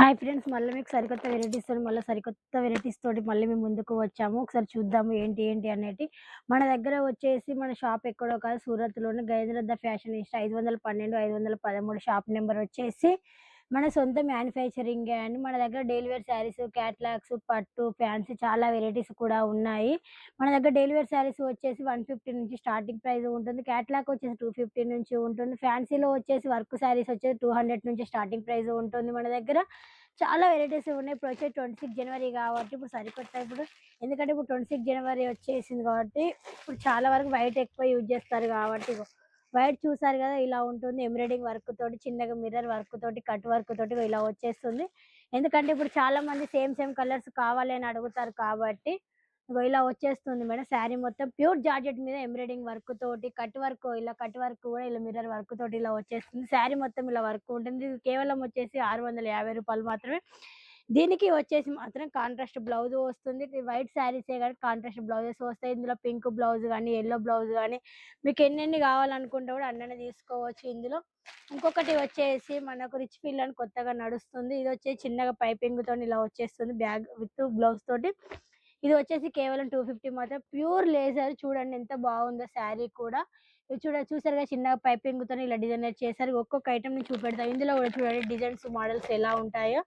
Hi friends, మళ్ళీ మీకు సరికొత్త వెరైటీస్‌తోని సరికొత్త వెరైటీస్ తోటి మళ్ళీ మేము ముందుకు వచ్చాము. ఒకసారి చూద్దాము ఏంటి అనేటి. మన దగ్గర వచ్చేసి మన షాప్ ఎక్కడో కాదు, సూరత్‌లోని గజేంద్ర ఫ్యాషనిస్ట్ 512, 513 షాప్ నెంబర్ వచ్చేసి మన సొంత మ్యానుఫ్యాక్చరింగే అండి. మన దగ్గర డైలీ వేర్ శారీస్, క్యాట్లాగ్స్, పట్టు, ఫ్యాన్సీ చాలా వెరైటీస్ కూడా ఉన్నాయి. మన దగ్గర డైలీ వేర్ శారీస్ వచ్చేసి 150 నుంచి స్టార్టింగ్ ప్రైస్ ఉంటుంది. క్యాట్లాగ్ వచ్చేసి 250 నుంచి ఉంటుంది. ఫ్యాన్సీలో వచ్చేసి వర్క్ శారీస్ వచ్చేసి 200 నుంచి స్టార్టింగ్ ప్రైస్ ఉంటుంది మన దగ్గర. చాలా వెరైటీస్ ఉన్నాయి. ఇప్పుడు వచ్చేసి 26 జనవరి కాబట్టి ఇప్పుడు సరికొత్త ఎందుకంటే ఇప్పుడు 26 జనవరి వచ్చేసింది కాబట్టి ఇప్పుడు చాలా వరకు వైట్ ఎక్కువ యూజ్ చేస్తారు కాబట్టి వైట్ చూసారు కదా, ఇలా ఉంటుంది. ఎంబ్రాయిడింగ్ వర్క్ తోటి, చిన్నగా మిర్రర్ వర్క్ తోటి, కట్ వర్క్ తోటి ఇలా వచ్చేస్తుంది. ఎందుకంటే ఇప్పుడు చాలా మంది సేమ్ సేమ్ కలర్స్ కావాలి అని అడుగుతారు కాబట్టి ఇలా వచ్చేస్తుంది మేడం. శారీ మొత్తం ప్యూర్ జార్జెట్ మీద ఎంబ్రాయిడింగ్ వర్క్ తోటి, కట్ వర్క్, ఇలా కట్ వర్క్ కూడా ఇలా మిర్రర్ వర్క్ తోటి ఇలా వచ్చేస్తుంది. శారీ మొత్తం ఇలా వర్క్ ఉంటుంది. ఇది కేవలం వచ్చేసి రూ. 650 మాత్రమే. దీనికి వచ్చేసి మాత్రం కాంట్రాస్ట్ బ్లౌజ్ వస్తుంది. వైట్ శారీసే కానీ కాంట్రాస్ట్ బ్లౌజెస్ వస్తాయి. ఇందులో పింక్ బ్లౌజ్ కానీ, యెల్లో బ్లౌజ్ కానీ మీకు ఎన్నెన్ని కావాలనుకుంటే కూడా అన్నన్ని తీసుకోవచ్చు ఇందులో. ఇంకొకటి వచ్చేసి మనకు రిచ్ ఫీల్ అని కొత్తగా నడుస్తుంది. ఇది వచ్చేసి చిన్నగా పైపింగ్ తోని ఇలా వచ్చేస్తుంది, బ్యాగ్ విత్ బ్లౌజ్ తోటి. ఇది వచ్చేసి కేవలం 250 మాత్రం. ప్యూర్ లేజర్, చూడండి ఎంత బాగుందో శారీ కూడా. ఇది చూసారుగా, చిన్నగా పైపింగ్ తోని ఇలా డిజైన్ చేశారు. ఒక్కొక్క ఐటమ్ ని చూపెడతాం. ఇందులో కూడా చూడండి డిజైన్స్, మోడల్స్ ఎలా ఉంటాయో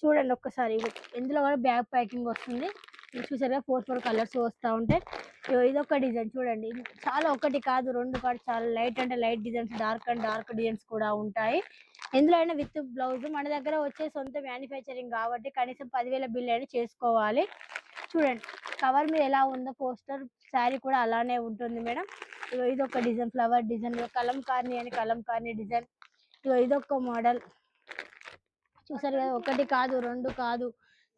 చూడండి ఒక్కసారి. ఇందులో కూడా బ్యాగ్ ప్యాకింగ్ వస్తుంది. ఇది చూసారుగా, 4 కలర్స్ వస్తూ ఉంటాయి. ఇదొక డిజైన్ చూడండి. చాలా ఒకటి కాదు, రెండు కాదు, చాలా లైట్ అంటే light designs, dark and dark designs కూడా ఉంటాయి. ఎందులో అయినా విత్ బ్లౌజ్. మన దగ్గర వచ్చే సొంత మ్యానుఫ్యాక్చరింగ్ కాబట్టి కనీసం 10,000 బిల్ అయినా చేసుకోవాలి. చూడండి కవర్ మీద ఎలా ఉందో పోస్టర్, శారీ కూడా అలానే ఉంటుంది మేడం. ఇదొక డిజైన్, ఫ్లవర్ డిజైన్, కలంకారీ అని కలంకారీ డిజైన్. ఇదొక మోడల్ చూసారు కదా, ఒకటి కాదు, రెండు కాదు,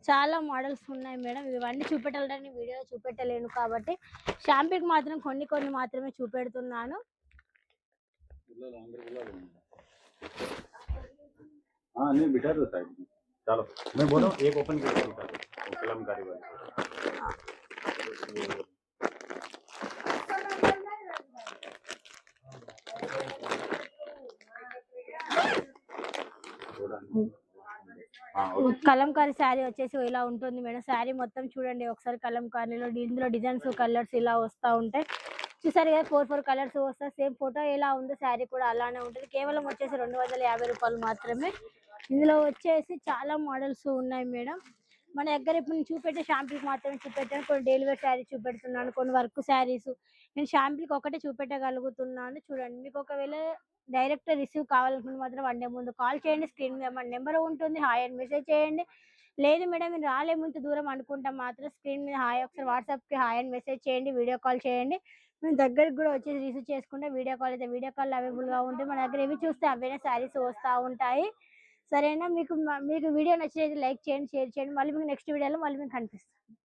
చాలా మోడల్స్ ఉన్నాయి మేడం. ఇవన్నీ చూపెట్టాలని వీడియో చూపెట్టలేను కాబట్టి షాంపూకి మాత్రం కొన్ని కొన్ని మాత్రమే చూపెడుతున్నాను. नहीं बिठा दो साइड में। चलो मैं बोल रहा हूँ एक ओपन करके दिखा दो, कलमकारी वाली। కలంకారీ శారీ వచ్చేసి ఇలా ఉంటుంది మేడం. శారీ మొత్తం చూడండి ఒకసారి. కలంకారీలో ఇందులో డిజైన్స్, కలర్స్ ఇలా వస్తూ ఉంటాయి. చూసారు కదా, 4 కలర్స్ వస్తాయి. సేమ్ ఫోటో ఎలా ఉందో శారీ కూడా అలానే ఉంటుంది. కేవలం వచ్చేసి రూ. 250 మాత్రమే. ఇందులో వచ్చేసి చాలా మోడల్స్ ఉన్నాయి మేడం. మన దగ్గర ఇప్పుడు నేను చూపెట్టే షాంపూకి మాత్రమే చూపెట్టాను. కొన్ని డైలీ వేర్ శారీస్ చూపెడుతున్నాను, కొన్ని వర్క్ శారీస్. నేను షాంపూకి ఒకటే చూపెట్టగలుగుతున్నాను. చూడండి, మీకు ఒకవేళ డైరెక్ట్ రిసీవ్ కావాలనుకుంటే మాత్రం 1 డే ముందు కాల్ చేయండి. స్క్రీన్ మీద మన నెంబర్ ఉంటుంది, హాయ్ అని మెసేజ్ చేయండి. లేదు మేడం మీరు రాలేముందు దూరం అనుకుంటాం మాత్రం స్క్రీన్ మీద హాయ్, ఒకసారి వాట్సాప్కి హాయ్ అని మెసేజ్ చేయండి, వీడియో కాల్ చేయండి. మేము దగ్గరికి కూడా వచ్చేసి రిసీవ్ చేసుకుంటే వీడియో కాల్ అయితే వీడియో కాల్ అవైలబుల్గా ఉంటాయి. మన దగ్గర ఇవి చూస్తే అవైనా శారీస్ వస్తూ ఉంటాయి. సరేనా? మీకు వీడియో నచ్చినట్లయితే లైక్ చేయండి, షేర్ చేయండి. మళ్ళీ మీకు నెక్స్ట్ వీడియోలో మళ్ళీ మీకు కనిపిస్తుంది.